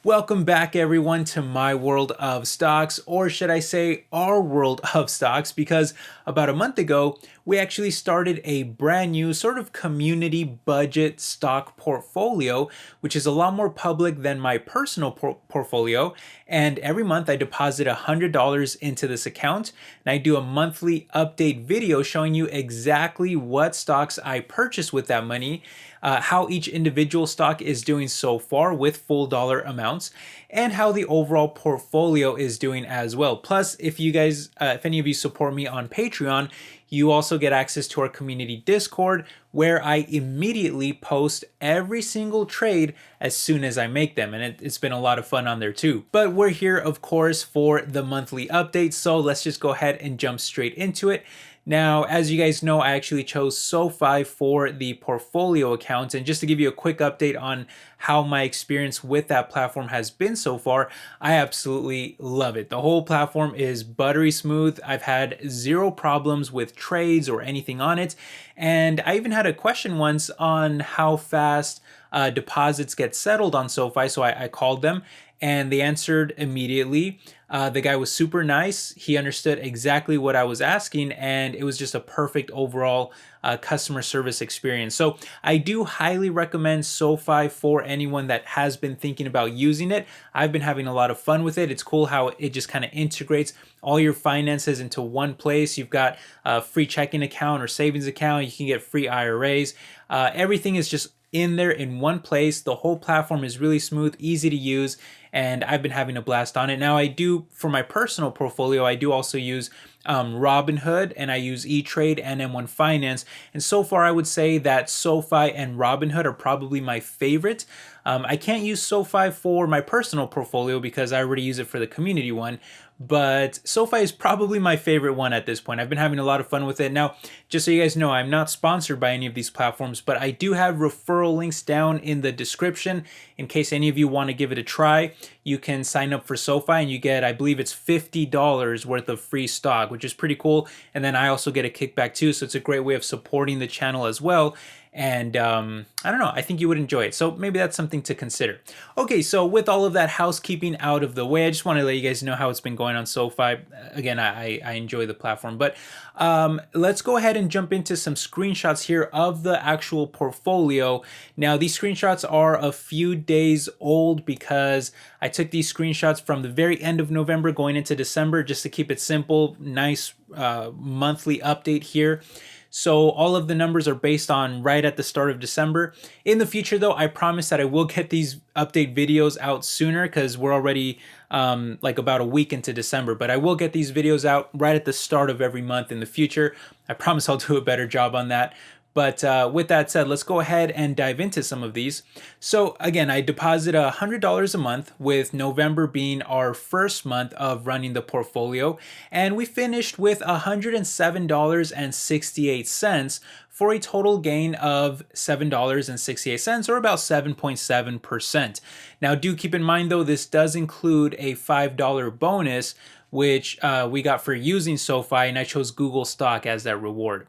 Welcome back, everyone, to my world of stocks, or should I say our world of stocks, because about a month ago, we actually started a brand new sort of community budget stock portfolio, which is a lot more public than my personal portfolio. And every month I deposit $100 into this account, and I do a monthly update video showing you exactly what stocks I purchased with that money, how each individual stock is doing so far with full dollar amounts, and how the overall portfolio is doing as well. Plus, if any of you support me on Patreon, you also get access to our community Discord, where I immediately post every single trade as soon as I make them. And it's been a lot of fun on there too. But we're here, of course, for the monthly updates. So let's just go ahead and jump straight into it. Now, as you guys know, I actually chose SoFi for the portfolio account. And just to give you a quick update on how my experience with that platform has been so far, I absolutely love it. The whole platform is buttery smooth. I've had zero problems with trades or anything on it. And I even had a question once on how fast deposits get settled on SoFi. So I called them and they answered immediately. The guy was super nice. He understood exactly what I was asking, and it was just a perfect overall customer service experience. So I do highly recommend SoFi for anyone that has been thinking about using it. I've been having a lot of fun with it. It's cool how it just kind of integrates all your finances into one place. You've got a free checking account or savings account. You can get free IRAs. Everything is just in there in one place. The whole platform is really smooth, easy to use, and I've been having a blast on it. Now, I do, for my personal portfolio, I do also use Robinhood, and I use E-Trade and M1 Finance. And so far, I would say that SoFi and Robinhood are probably my favorite. I can't use SoFi for my personal portfolio because I already use it for the community one. But SoFi is probably my favorite one at this point. I've been having a lot of fun with it. Now, just so you guys know, I'm not sponsored by any of these platforms, but I do have referral links down in the description. In case any of you want to give it a try, you can sign up for SoFi and you get, I believe it's $50 worth of free stock, which is pretty cool. And then I also get a kickback too. So it's a great way of supporting the channel as well. And I don't know, I think you would enjoy it. So maybe that's something to consider. Okay, so with all of that housekeeping out of the way, I just want to let you guys know how it's been going on SoFi. Again, I enjoy the platform, but let's go ahead and jump into some screenshots here of the actual portfolio. Now, these screenshots are a few days old because I took these screenshots from the very end of November going into December just to keep it simple. Nice monthly update here. So all of the numbers are based on right at the start of December. In the future, though, I promise that I will get these update videos out sooner because we're already like about a week into December. But I will get these videos out right at the start of every month in the future. I promise I'll do a better job on that. But with that said, let's go ahead and dive into some of these. So again, I deposit $100 a month, with November being our first month of running the portfolio. And we finished with $107.68 for a total gain of $7.68, or about 7.7%. Now, do keep in mind, though, this does include a $5 bonus, which we got for using SoFi, and I chose Google stock as that reward.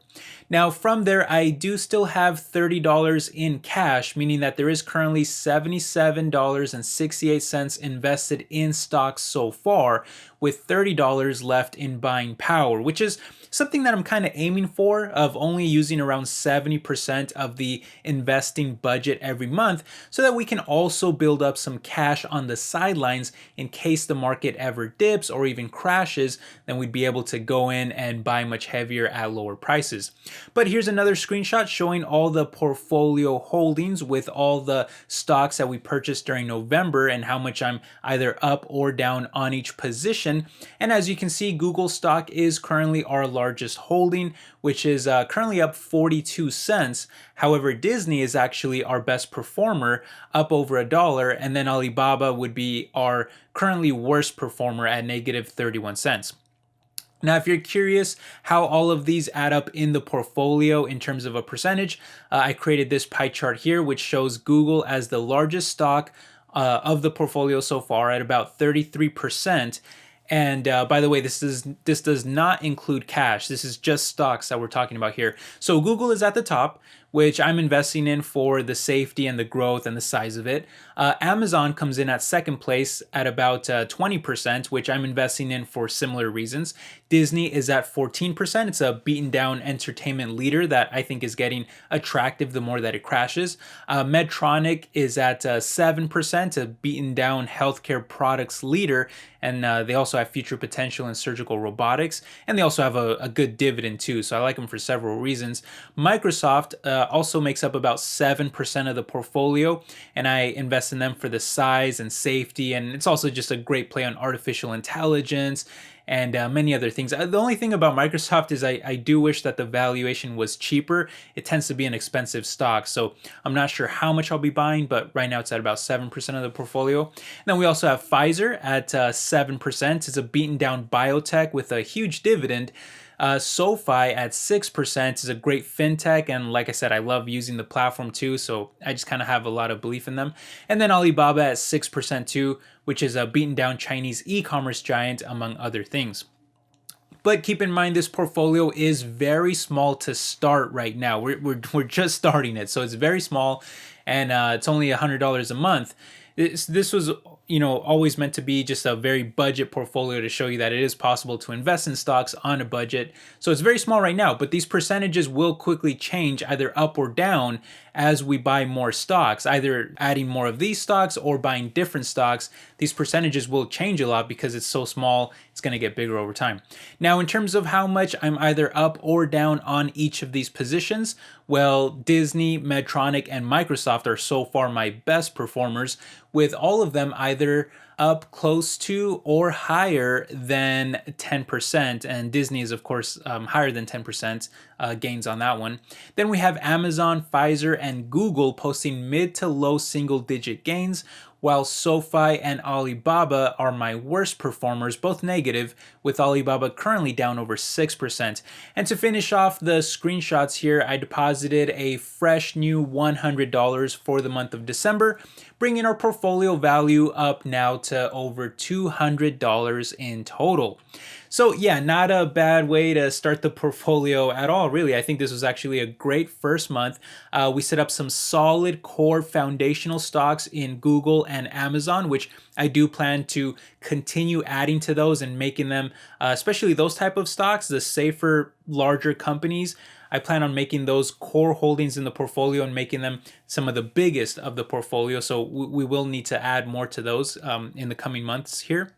Now, from there, I do still have $30 in cash, meaning that there is currently $77.68 invested in stocks so far, with $30 left in buying power, which is something that I'm kind of aiming for, of only using around 70% of the investing budget every month, so that we can also build up some cash on the sidelines in case the market ever dips or even crashes. Then we'd be able to go in and buy much heavier at lower prices. But here's another screenshot showing all the portfolio holdings with all the stocks that we purchased during November and how much I'm either up or down on each position. And as you can see, Google stock is currently our largest holding, which is currently up 42 cents. However, Disney is actually our best performer, up over $1, and then Alibaba would be our currently worst performer at negative 31 cents. Now, if you're curious how all of these add up in the portfolio in terms of a percentage, I created this pie chart here, which shows Google as the largest stock of the portfolio so far at about 33%. And by the way, this does not include cash. This is just stocks that we're talking about here. So Google is at the top which I'm investing in for the safety and the growth and the size of it. Amazon comes in at second place at about 20%, which I'm investing in for similar reasons. Disney is at 14%. It's a beaten down entertainment leader that I think is getting attractive the more that it crashes. Medtronic is at 7%, a beaten down healthcare products leader, and they also have future potential in surgical robotics, and they also have a good dividend too, so I like them for several reasons. Microsoft also makes up about 7% of the portfolio, and I invest in them for the size and safety, and it's also just a great play on artificial intelligence and many other things. The only thing about Microsoft is I do wish that the valuation was cheaper. It tends to be an expensive stock, so I'm not sure how much I'll be buying, but right now it's at about 7% of the portfolio. And then we also have Pfizer at 7%. It's a beaten down biotech with a huge dividend. SoFi at 6% is a great fintech, and like I said, I love using the platform too, so I just kind of have a lot of belief in them. And then Alibaba at 6% too, which is a beaten down Chinese e-commerce giant, among other things. But keep in mind, this portfolio is very small to start right now. We're just starting it, so it's very small, and it's only $100 a month. This was, always meant to be just a very budget portfolio to show you that it is possible to invest in stocks on a budget. So it's very small right now, but these percentages will quickly change either up or down as we buy more stocks, either adding more of these stocks or buying different stocks. These percentages will change a lot because it's so small, it's going to get bigger over time. Now, in terms of how much I'm either up or down on each of these positions, well, Disney, Medtronic, and Microsoft are so far my best performers, with all of them either up close to or higher than 10%. And Disney is, of course, higher than 10% gains on that one. Then we have Amazon, Pfizer, and Google posting mid to low single digit gains, while SoFi and Alibaba are my worst performers, both negative, with Alibaba currently down over 6%. And to finish off the screenshots here, I deposited a fresh new $100 for the month of December, bringing our portfolio value up now to over $200 in total. So yeah, not a bad way to start the portfolio at all, really. I think this was actually a great first month. We set up some solid core foundational stocks in Google and Amazon, which I do plan to continue adding to those and making them, especially those type of stocks, the safer, larger companies. I plan on making those core holdings in the portfolio and making them some of the biggest of the portfolio. So we will need to add more to those in the coming months here.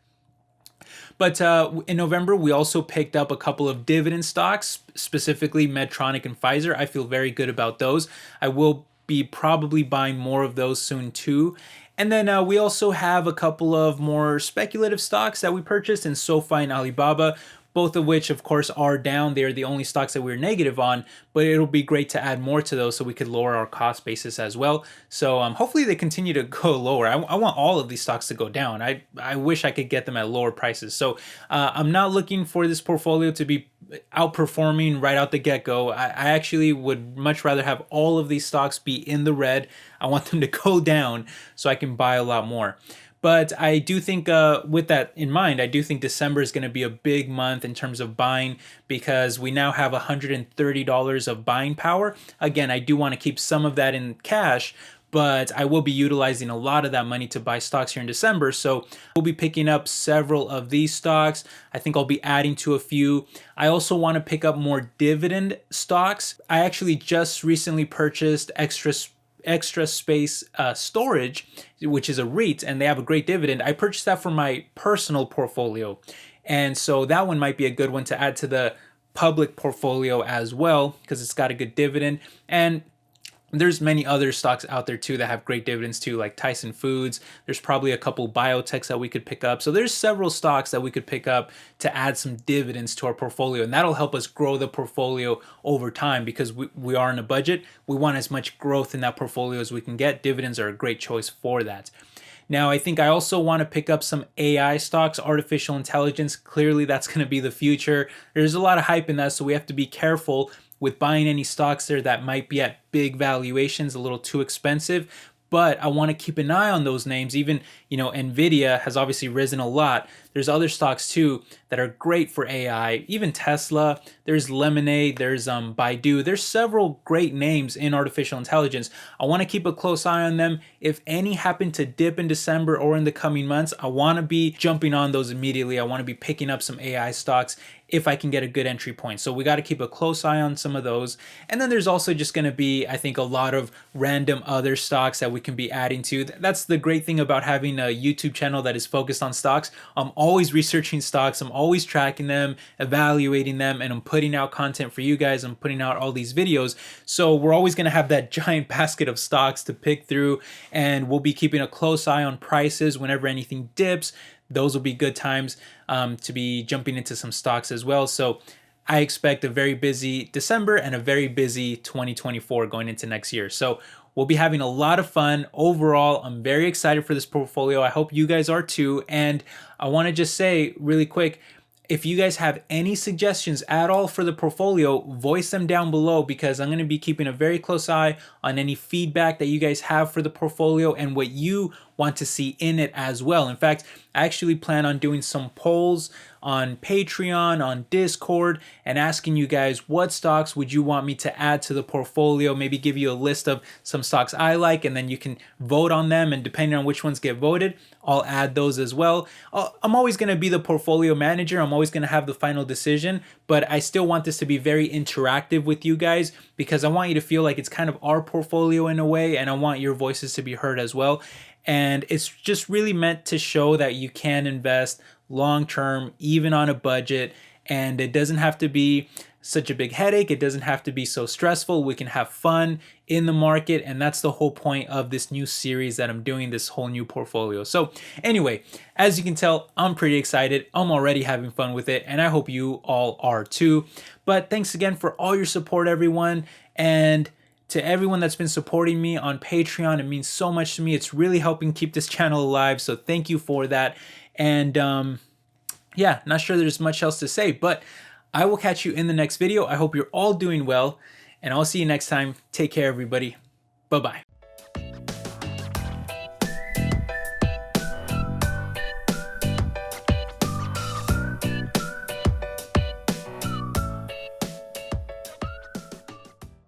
But in November, we also picked up a couple of dividend stocks, specifically Medtronic and Pfizer. I feel very good about those. I will be probably buying more of those soon too. And then we also have a couple of more speculative stocks that we purchased in SoFi and Alibaba, both of which, of course, are down. They're the only stocks that we're negative on, but it'll be great to add more to those so we could lower our cost basis as well. So hopefully they continue to go lower. I want all of these stocks to go down. I wish I could get them at lower prices. So I'm not looking for this portfolio to be outperforming right out the get-go. I actually would much rather have all of these stocks be in the red. I want them to go down so I can buy a lot more. But I do think with that in mind, I do think December is going to be a big month in terms of buying, because we now have $130 of buying power. Again, I do want to keep some of that in cash, but I will be utilizing a lot of that money to buy stocks here in December. So we'll be picking up several of these stocks. I think I'll be adding to a few. I also want to pick up more dividend stocks. I actually just recently purchased Extra Space Storage, which is a REIT, and they have a great dividend. I purchased that for my personal portfolio, and so that one might be a good one to add to the public portfolio as well, because it's got a good dividend. And there's many other stocks out there too that have great dividends too, like Tyson Foods. There's probably a couple biotechs that we could pick up. So there's several stocks that we could pick up to add some dividends to our portfolio. And that'll help us grow the portfolio over time, because we are in a budget. We want as much growth in that portfolio as we can get. Dividends are a great choice for that. Now, I think I also want to pick up some AI stocks, artificial intelligence. Clearly, that's going to be the future. There's a lot of hype in that, so we have to be careful with buying any stocks there that might be at big valuations, a little too expensive. But I want to keep an eye on those names. Even, Nvidia has obviously risen a lot. there's other stocks too that are great for AI, even Tesla, there's Lemonade, there's Baidu, there's several great names in artificial intelligence. I want to keep a close eye on them. If any happen to dip in December or in the coming months, I want to be jumping on those immediately. I want to be picking up some AI stocks if I can get a good entry point. So we got to keep a close eye on some of those. And then there's also just going to be, I think, a lot of random other stocks that we can be adding to. That's the great thing about having a YouTube channel that is focused on stocks. I'm always researching stocks. I'm always tracking them, evaluating them, and I'm putting out content for you guys. I'm putting out all these videos. So we're always going to have that giant basket of stocks to pick through, and we'll be keeping a close eye on prices whenever anything dips. Those will be good times to be jumping into some stocks as well. So I expect a very busy December and a very busy 2024 going into next year. So we'll be having a lot of fun. Overall, I'm very excited for this portfolio. I hope you guys are too. And I want to just say really quick, if you guys have any suggestions at all for the portfolio, voice them down below, because I'm going to be keeping a very close eye on any feedback that you guys have for the portfolio and what you want to see in it as well. In fact, I actually plan on doing some polls on Patreon, on Discord, and asking you guys what stocks would you want me to add to the portfolio, maybe give you a list of some stocks I like, and then you can vote on them, and depending on which ones get voted, I'll add those as well. I'm always going to be the portfolio manager. I'm always going to have the final decision, but I still want this to be very interactive with you guys, because I want you to feel like it's kind of our portfolio in a way, and I want your voices to be heard as well. And it's just really meant to show that you can invest long term, even on a budget, and it doesn't have to be such a big headache. It doesn't have to be so stressful. We can have fun in the market, and that's the whole point of this new series that I'm doing, this whole new portfolio. So anyway, as you can tell, I'm pretty excited. I'm already having fun with it, and I hope you all are too. But thanks again for all your support, everyone. And to everyone that's been supporting me on Patreon, it means so much to me. It's really helping keep this channel alive, so thank you for that. And yeah, not sure there's much else to say, but I will catch you in the next video. I hope you're all doing well, and I'll see you next time. Take care, everybody. Bye-bye.